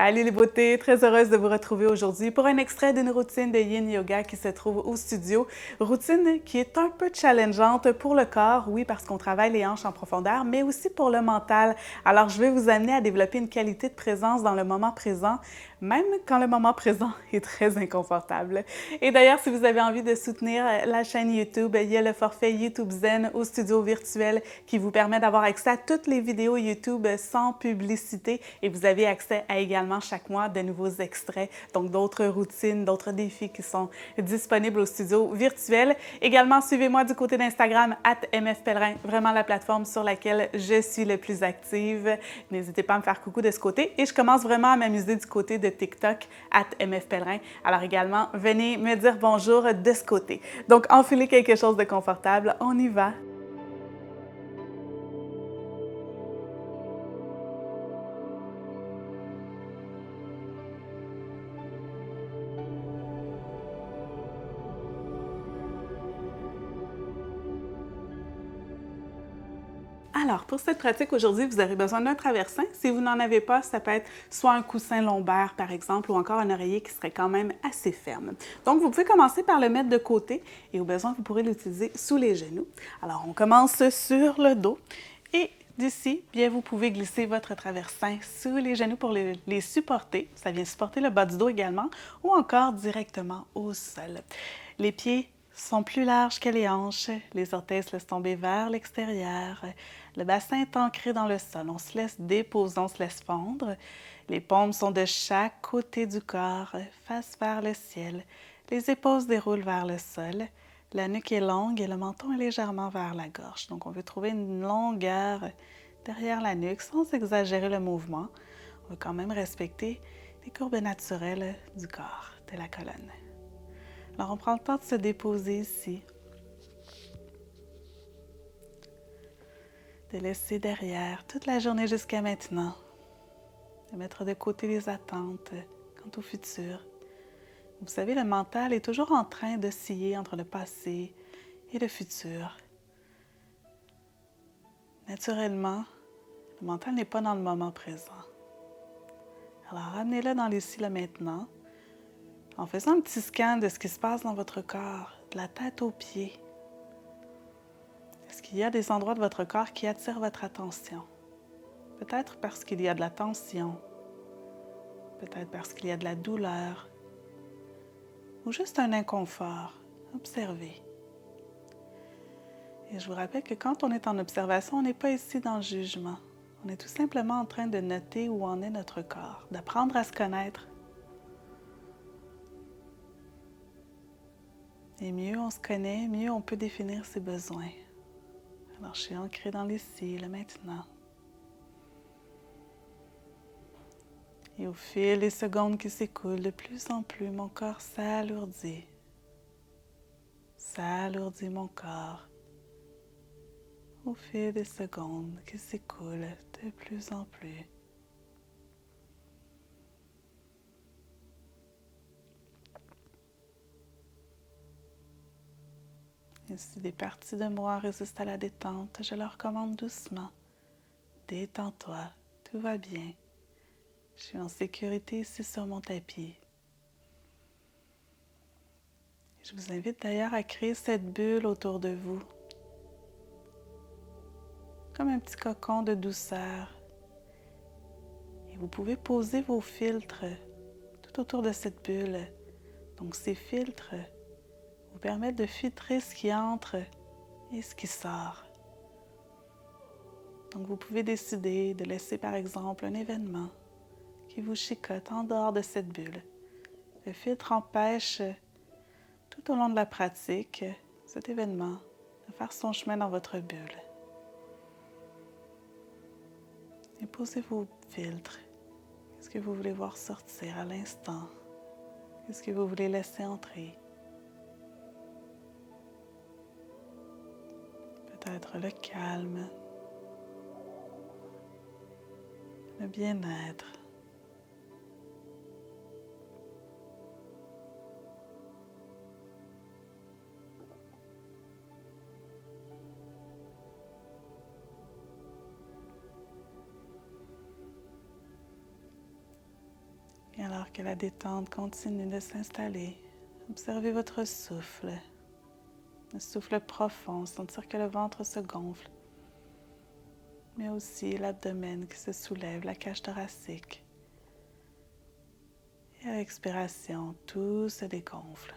Salut les beautés, très heureuse de vous retrouver aujourd'hui pour un extrait d'une routine de Yin Yoga qui se trouve au studio. Routine qui est un peu challengeante pour le corps, oui, parce qu'on travaille les hanches en profondeur, mais aussi pour le mental. Alors, je vais vous amener à développer une qualité de présence dans le moment présent, même quand le moment présent est très inconfortable. Et d'ailleurs, si vous avez envie de soutenir la chaîne YouTube, il y a le forfait YouTube Zen au studio virtuel qui vous permet d'avoir accès à toutes les vidéos YouTube sans publicité et vous avez accès à également chaque mois de nouveaux extraits, donc d'autres routines, d'autres défis qui sont disponibles au studio virtuel. Également, suivez-moi du côté d'Instagram, @mfpellerin, vraiment la plateforme sur laquelle je suis le plus active. N'hésitez pas à me faire coucou de ce côté. Et je commence vraiment à m'amuser du côté de TikTok, @mfpellerin. Alors également, venez me dire bonjour de ce côté. Donc, enfilez quelque chose de confortable, on y va! Alors, pour cette pratique aujourd'hui, vous aurez besoin d'un traversin. Si vous n'en avez pas, ça peut être soit un coussin lombaire, par exemple, ou encore un oreiller qui serait quand même assez ferme. Donc, vous pouvez commencer par le mettre de côté et au besoin, vous pourrez l'utiliser sous les genoux. Alors, on commence sur le dos et d'ici, bien, vous pouvez glisser votre traversin sous les genoux pour les supporter. Ça vient supporter le bas du dos également ou encore directement au sol. Les pieds sont plus larges que les hanches. Les orteils se laissent tomber vers l'extérieur. Le bassin est ancré dans le sol. On se laisse déposer, on se laisse fondre. Les paumes sont de chaque côté du corps, face vers le ciel. Les épaules se déroulent vers le sol. La nuque est longue et le menton est légèrement vers la gorge. Donc, on veut trouver une longueur derrière la nuque sans exagérer le mouvement. On veut quand même respecter les courbes naturelles du corps, de la colonne. Alors, on prend le temps de se déposer ici, de laisser derrière toute la journée jusqu'à maintenant, de mettre de côté les attentes quant au futur. Vous savez, le mental est toujours en train d'osciller entre le passé et le futur. Naturellement, le mental n'est pas dans le moment présent. Alors, ramenez-le dans l'ici, le maintenant, en faisant un petit scan de ce qui se passe dans votre corps, de la tête aux pieds. Est-ce qu'il y a des endroits de votre corps qui attirent votre attention? Peut-être parce qu'il y a de la tension, peut-être parce qu'il y a de la douleur, ou juste un inconfort. Observez. Et je vous rappelle que quand on est en observation, on n'est pas ici dans le jugement. On est tout simplement en train de noter où en est notre corps, d'apprendre à se connaître. Et mieux on se connaît, mieux on peut définir ses besoins. Alors, je suis ancrée dans l'ici, le maintenant. Et au fil des secondes qui s'écoulent, de plus en plus, mon corps s'alourdit. S'alourdit mon corps. Au fil des secondes qui s'écoulent de plus en plus. Et si des parties de moi résistent à la détente, je leur commande doucement. Détends-toi, tout va bien. Je suis en sécurité ici sur mon tapis. Je vous invite d'ailleurs à créer cette bulle autour de vous, comme un petit cocon de douceur. Et vous pouvez poser vos filtres tout autour de cette bulle. Donc ces filtres vous permettent de filtrer ce qui entre et ce qui sort. Donc vous pouvez décider de laisser par exemple un événement qui vous chicote en dehors de cette bulle. Le filtre empêche tout au long de la pratique cet événement de faire son chemin dans votre bulle. Et posez vos filtres. Qu'est-ce que vous voulez voir sortir à l'instant? Qu'est-ce que vous voulez laisser entrer? Peut-être le calme, le bien-être. Et alors que la détente continue de s'installer, observez votre souffle. Un souffle profond, sentir que le ventre se gonfle, mais aussi l'abdomen qui se soulève, la cage thoracique. Et à l'expiration, tout se dégonfle.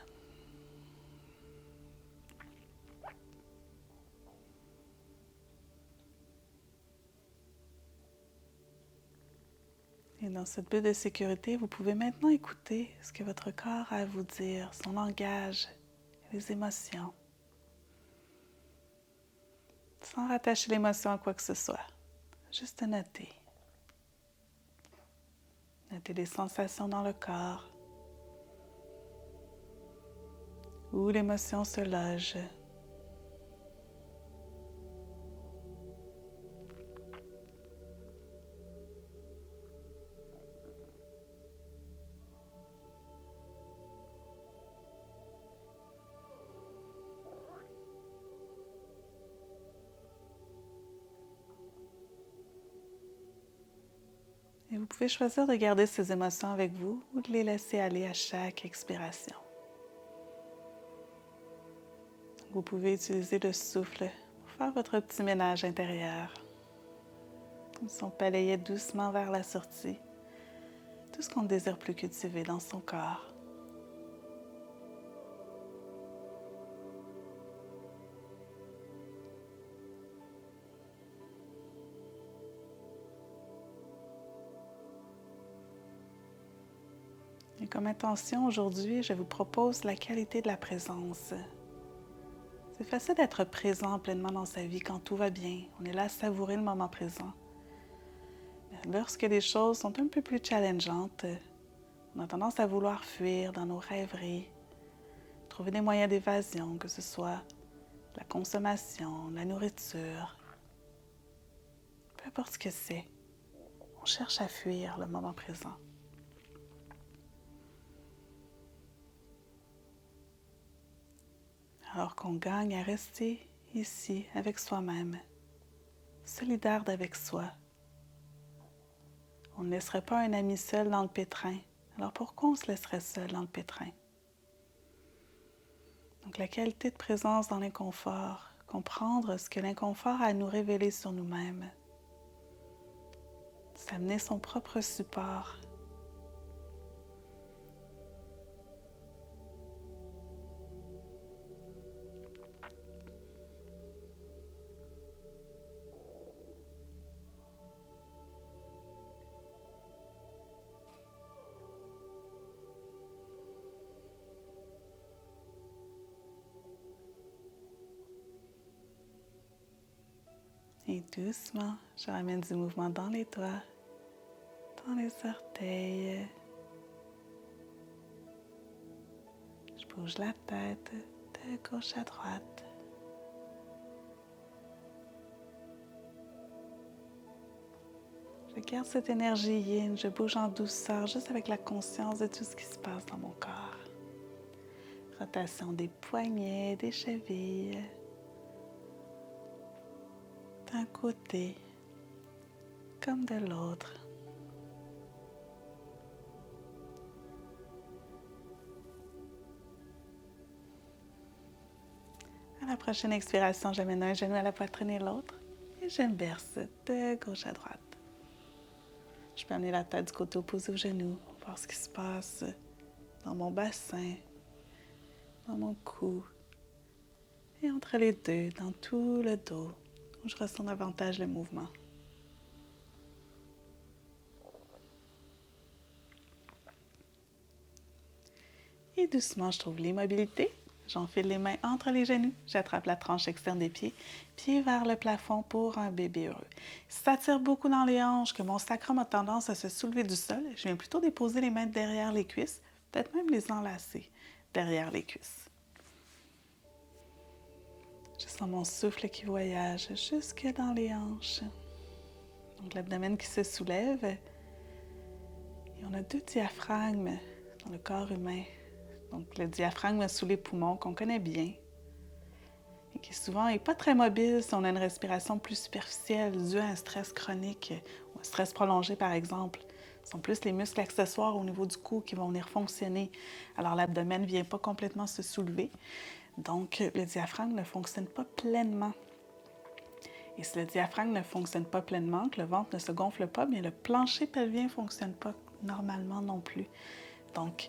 Et dans cette bulle de sécurité, vous pouvez maintenant écouter ce que votre corps a à vous dire, son langage, les émotions, sans rattacher l'émotion à quoi que ce soit. Juste noter. Notez les sensations dans le corps, où l'émotion se loge. Et vous pouvez choisir de garder ces émotions avec vous ou de les laisser aller à chaque expiration. Vous pouvez utiliser le souffle pour faire votre petit ménage intérieur. Comme si on balayait doucement vers la sortie tout ce qu'on ne désire plus cultiver dans son corps. Et comme intention aujourd'hui, je vous propose la qualité de la présence. C'est facile d'être présent pleinement dans sa vie quand tout va bien. On est là à savourer le moment présent. Mais lorsque les choses sont un peu plus challengeantes, on a tendance à vouloir fuir dans nos rêveries, trouver des moyens d'évasion, que ce soit la consommation, la nourriture, peu importe ce que c'est. On cherche à fuir le moment présent. Alors qu'on gagne à rester ici avec soi-même, solidaire d'avec soi. On ne laisserait pas un ami seul dans le pétrin. Alors pourquoi on se laisserait seul dans le pétrin? Donc la qualité de présence dans l'inconfort, comprendre ce que l'inconfort a à nous révéler sur nous-mêmes. S'amener son propre support. Et doucement, je ramène du mouvement dans les doigts, dans les orteils. Je bouge la tête de gauche à droite. Je garde cette énergie yin, je bouge en douceur, juste avec la conscience de tout ce qui se passe dans mon corps. Rotation des poignets, des chevilles. D'un côté comme de l'autre. À la prochaine expiration, j'amène un genou à la poitrine et l'autre et je me berce de gauche à droite. Je peux amener la tête du côté opposé au genou, voir ce qui se passe dans mon bassin, dans mon cou et entre les deux, dans tout le dos, où je ressens davantage le mouvement. Et doucement, je trouve l'immobilité. J'enfile les mains entre les genoux, j'attrape la tranche externe des pieds, pieds vers le plafond pour un bébé heureux. Si ça tire beaucoup dans les hanches, que mon sacrum a tendance à se soulever du sol, je viens plutôt déposer les mains derrière les cuisses, peut-être même les enlacer derrière les cuisses. Je sens mon souffle qui voyage jusque dans les hanches. Donc l'abdomen qui se soulève. Et on a deux diaphragmes dans le corps humain. Donc le diaphragme sous les poumons qu'on connaît bien et qui souvent n'est pas très mobile si on a une respiration plus superficielle due à un stress chronique ou un stress prolongé par exemple. Ce sont plus les muscles accessoires au niveau du cou qui vont venir fonctionner. Alors, l'abdomen ne vient pas complètement se soulever. Donc, le diaphragme ne fonctionne pas pleinement. Et si le diaphragme ne fonctionne pas pleinement, que le ventre ne se gonfle pas, bien le plancher pelvien ne fonctionne pas normalement non plus. Donc,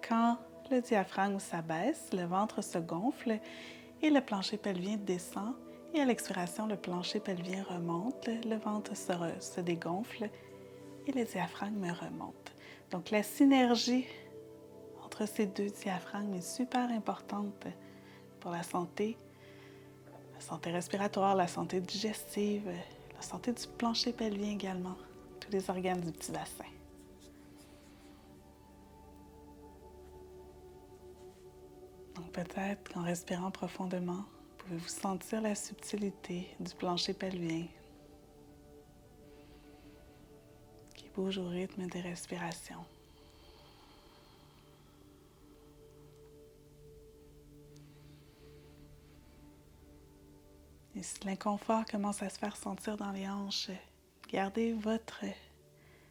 quand le diaphragme s'abaisse, le ventre se gonfle et le plancher pelvien descend. Et à l'expiration, le plancher pelvien remonte, le ventre se dégonfle et le diaphragme remonte. Donc, la synergie entre ces deux diaphragmes est super importante pour la santé respiratoire, la santé digestive, la santé du plancher pelvien également, tous les organes du petit bassin. Donc peut-être qu'en respirant profondément, pouvez-vous sentir la subtilité du plancher pelvien qui bouge au rythme des respirations. Et si l'inconfort commence à se faire sentir dans les hanches, gardez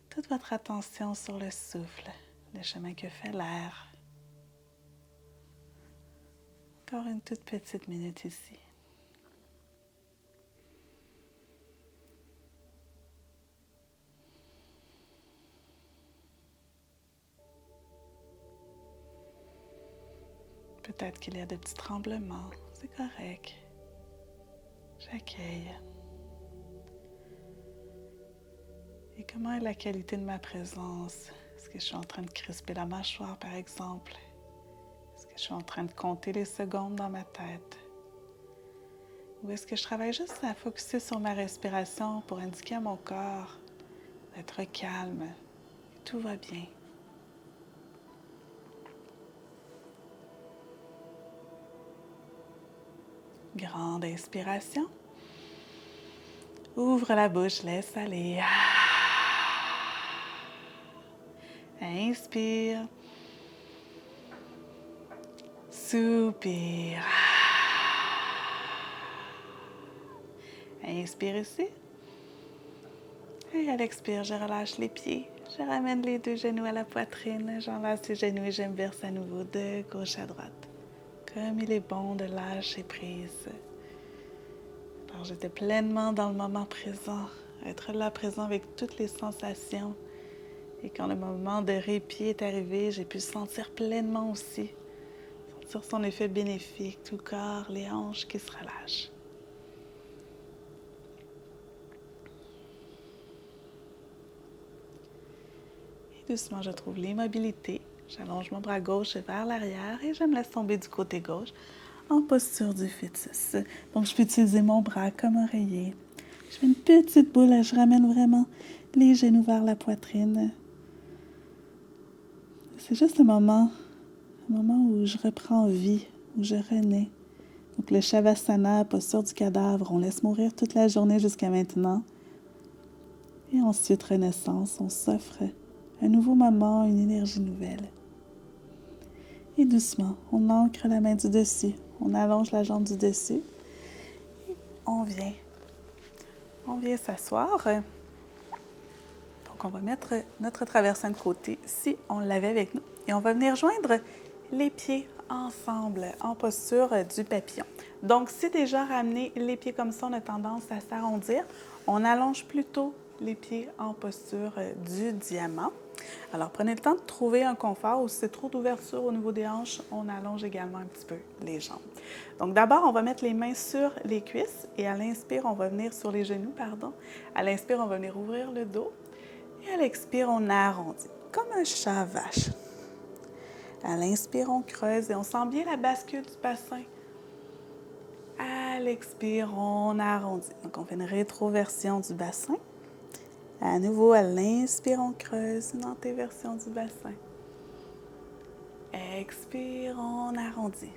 toute votre attention sur le souffle, le chemin que fait l'air. Encore une toute petite minute ici. Peut-être qu'il y a de petits tremblements, c'est correct. J'accueille. Et comment est la qualité de ma présence? Est-ce que je suis en train de crisper la mâchoire, par exemple? Est-ce que je suis en train de compter les secondes dans ma tête? Ou est-ce que je travaille juste à focusser sur ma respiration pour indiquer à mon corps d'être calme, que tout va bien? Grande inspiration. Ouvre la bouche, laisse aller. Inspire. Soupire. Inspire ici. Et à l'expire, je relâche les pieds. Je ramène les deux genoux à la poitrine. J'enlace les genoux et j'inverse à nouveau de gauche à droite. Comme il est bon de lâcher prise. Alors, j'étais pleinement dans le moment présent. Être là présent avec toutes les sensations. Et quand le moment de répit est arrivé, j'ai pu sentir pleinement aussi. Sentir son effet bénéfique, tout le corps, les hanches qui se relâchent. Et doucement, je trouve l'immobilité. J'allonge mon bras gauche vers l'arrière et je me laisse tomber du côté gauche en posture du fœtus. Donc, je peux utiliser mon bras comme oreiller. Je fais une petite boule et je ramène vraiment les genoux vers la poitrine. C'est juste un moment où je reprends vie, où je renais. Donc, le Shavasana, posture du cadavre, on laisse mourir toute la journée jusqu'à maintenant. Et ensuite, renaissance, on s'offre un nouveau moment, une énergie nouvelle. Et doucement, on ancre la main du dessus, on allonge la jambe du dessus. Et on vient s'asseoir. Donc, on va mettre notre traversin de côté si on l'avait avec nous. Et on va venir joindre les pieds ensemble en posture du papillon. Donc, si déjà ramener les pieds comme ça, on a tendance à s'arrondir. On allonge plutôt les pieds en posture du diamant. Alors, prenez le temps de trouver un confort ou si c'est trop d'ouverture au niveau des hanches, on allonge également un petit peu les jambes. Donc, d'abord, on va mettre les mains sur les cuisses et à l'inspire, on va venir sur les genoux, pardon. À l'inspire, on va venir ouvrir le dos et à l'expire, on arrondit, comme un chat vache. À l'inspire, on creuse et on sent bien la bascule du bassin. À l'expire, on arrondit. Donc, on fait une rétroversion du bassin. À nouveau, à l'inspire, on creuse une antéversion du bassin. Expire, on arrondit.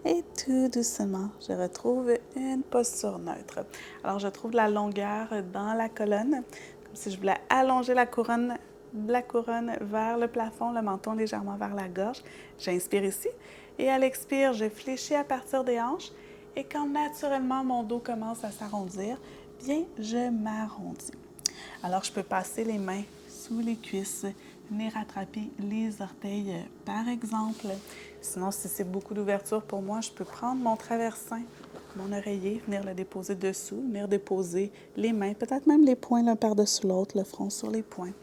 Et tout doucement, je retrouve une posture neutre. Alors, je trouve de la longueur dans la colonne, comme si je voulais allonger la couronne vers le plafond, le menton légèrement vers la gorge. J'inspire ici. Et à l'expire, je fléchis à partir des hanches. Et quand naturellement mon dos commence à s'arrondir, bien, je m'arrondis. Alors, je peux passer les mains sous les cuisses, venir attraper les orteils, par exemple. Sinon, si c'est beaucoup d'ouverture pour moi, je peux prendre mon traversin, mon oreiller, venir le déposer dessous, venir déposer les mains, peut-être même les poings l'un par-dessus l'autre, le front sur les poings.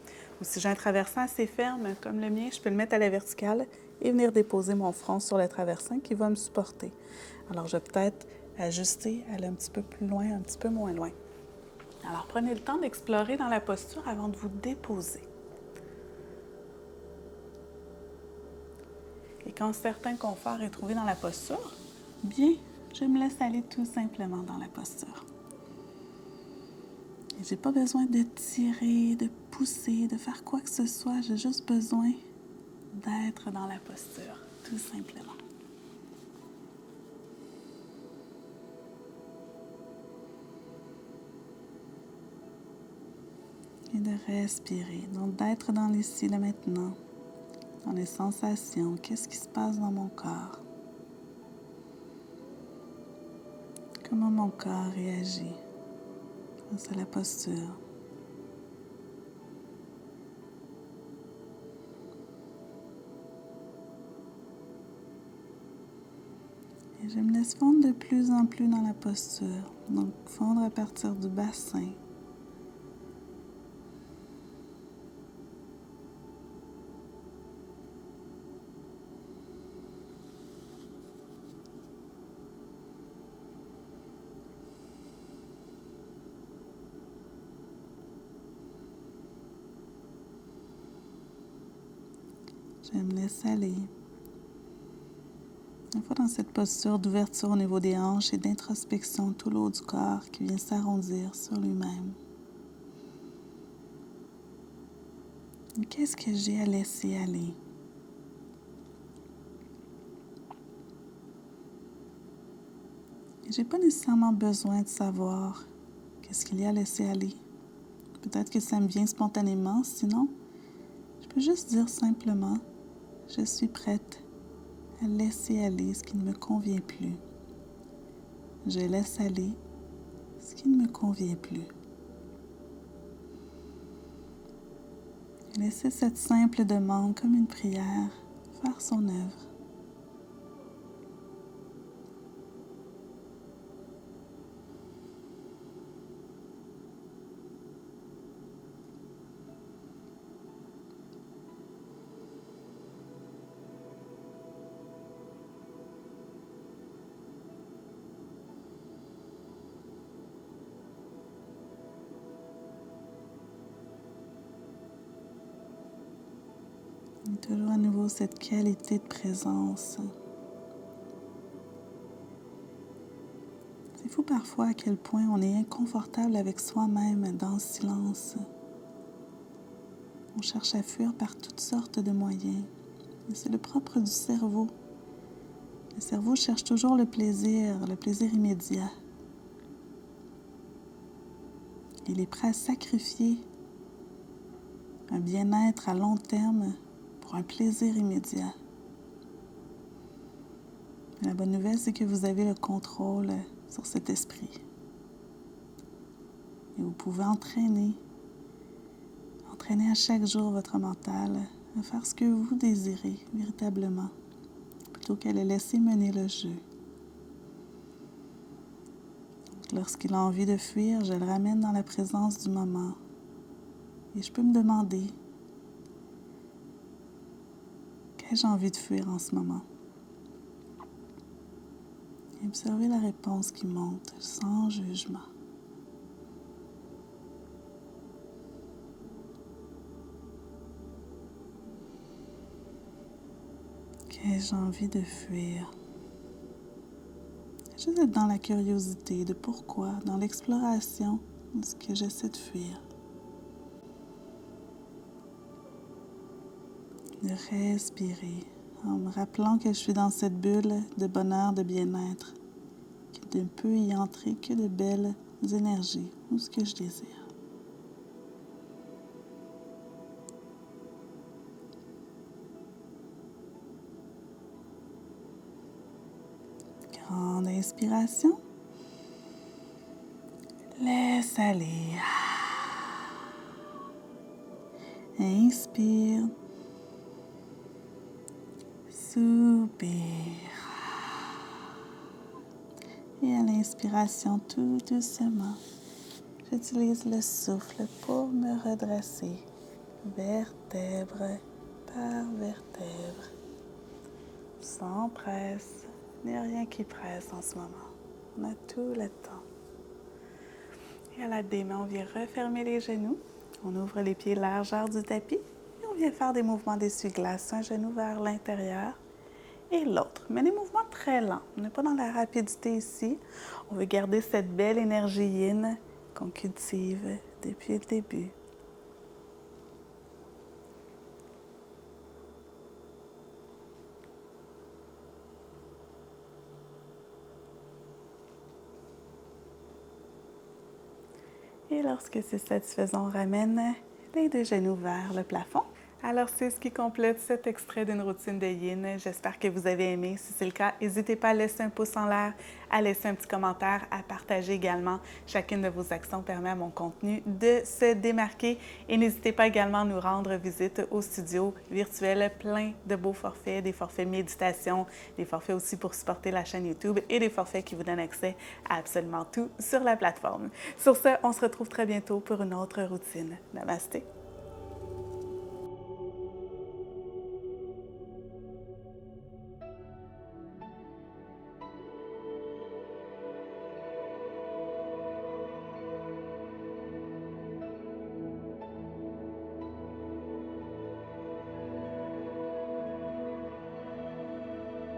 Ou si j'ai un traversin assez ferme, comme le mien, je peux le mettre à la verticale et venir déposer mon front sur le traversin qui va me supporter. Alors, je vais peut-être ajuster, aller un petit peu plus loin, un petit peu moins loin. Alors, prenez le temps d'explorer dans la posture avant de vous déposer. Et quand un certain confort est trouvé dans la posture, bien, je me laisse aller tout simplement dans la posture. Et j'ai pas besoin de tirer, de pousser, de faire quoi que ce soit. J'ai juste besoin d'être dans la posture, tout simplement. Et de respirer, donc d'être dans l'ici, le maintenant, dans les sensations, qu'est-ce qui se passe dans mon corps, comment mon corps réagit face à la posture. Et je me laisse fondre de plus en plus dans la posture, donc fondre à partir du bassin. Je me laisse aller. Une fois dans cette posture d'ouverture au niveau des hanches et d'introspection tout le haut du corps qui vient s'arrondir sur lui-même. Qu'est-ce que j'ai à laisser aller? J'ai pas nécessairement besoin de savoir qu'est-ce qu'il y a à laisser aller. Peut-être que ça me vient spontanément, sinon, je peux juste dire simplement, je suis prête à laisser aller ce qui ne me convient plus. Je laisse aller ce qui ne me convient plus. Laissez cette simple demande comme une prière faire son œuvre. Et toujours à nouveau cette qualité de présence. C'est fou parfois à quel point on est inconfortable avec soi-même dans le silence. On cherche à fuir par toutes sortes de moyens. Et c'est le propre du cerveau. Le cerveau cherche toujours le plaisir immédiat. Il est prêt à sacrifier un bien-être à long terme pour un plaisir immédiat. Mais la bonne nouvelle, c'est que vous avez le contrôle sur cet esprit. Et vous pouvez entraîner à chaque jour votre mental à faire ce que vous désirez véritablement, plutôt qu'à le laisser mener le jeu. Donc, lorsqu'il a envie de fuir, je le ramène dans la présence du moment. Et je peux me demander, qu'ai-je envie de fuir en ce moment? Et observez la réponse qui monte sans jugement. Qu'ai-je envie de fuir? Juste être dans la curiosité de pourquoi, dans l'exploration de ce que j'essaie de fuir. De respirer en me rappelant que je suis dans cette bulle de bonheur, de bien-être, qu'il ne peut y entrer que de belles énergies ou ce que je désire. Grande inspiration. Laisse aller. Inspire. Soupire. Et à l'inspiration, tout doucement, j'utilise le souffle pour me redresser, vertèbre par vertèbre, sans presse, il n'y a rien qui presse en ce moment. On a tout le temps. Et à la démain, on vient refermer les genoux, on ouvre les pieds largeur du tapis et on vient faire des mouvements d'essuie-glace, un genou vers l'intérieur et l'autre, mais des mouvements très lents. On n'est pas dans la rapidité ici. On veut garder cette belle énergie yin qu'on cultive depuis le début. Et lorsque c'est satisfaisant, on ramène les deux genoux vers le plafond. Alors, c'est ce qui complète cet extrait d'une routine de yin. J'espère que vous avez aimé. Si c'est le cas, n'hésitez pas à laisser un pouce en l'air, à laisser un petit commentaire, à partager également. Chacune de vos actions permet à mon contenu de se démarquer. Et n'hésitez pas également à nous rendre visite au studio virtuel, plein de beaux forfaits, des forfaits méditation, des forfaits aussi pour supporter la chaîne YouTube et des forfaits qui vous donnent accès à absolument tout sur la plateforme. Sur ce, on se retrouve très bientôt pour une autre routine. Namasté!